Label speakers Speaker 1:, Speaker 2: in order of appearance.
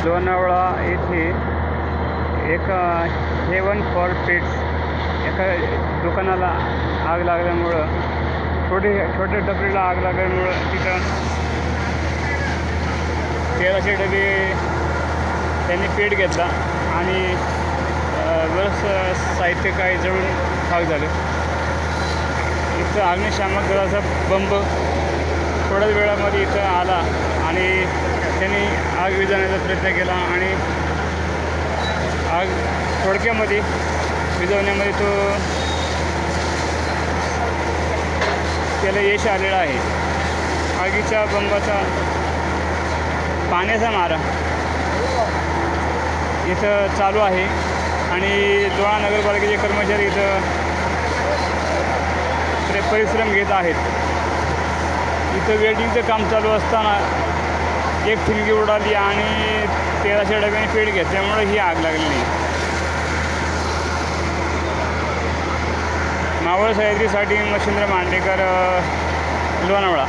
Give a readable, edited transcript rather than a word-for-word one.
Speaker 1: लोणावळा येथे एक haven for pets एका दुकानाला आग लागल्यामुळं छोटे टपरीला आग लागल्यामुळं तिथं 1300 डबे त्यांनी पेट घेतला आणि बरंच साहित्य काही जळून खाक झालं. इथं अग्निशामक दलाचा बंब थोड्याच वेळामध्ये इथं आला आणि त्यांनी आग विझवण्याचा प्रयत्न केला आणि आग थोडक्यामध्ये विझवण्यामध्ये त्याला यश आलेलं आहे. आगीच्या बंबाचा पाण्याचा मारा इथं चालू आहे आणि लोहा नगरपालिकेचे कर्मचारी इथं परिश्रम घेत आहेत. इथं वेल्डिंगचं काम चालू असताना एक ठिणगी उडाली आणि 1300 डब्याने पेट घेतल्यामुळे ही आग लागलेली. मावळ सह्याद्रीसाठी मच्छिंद्र मांडेकर, लोणावळा.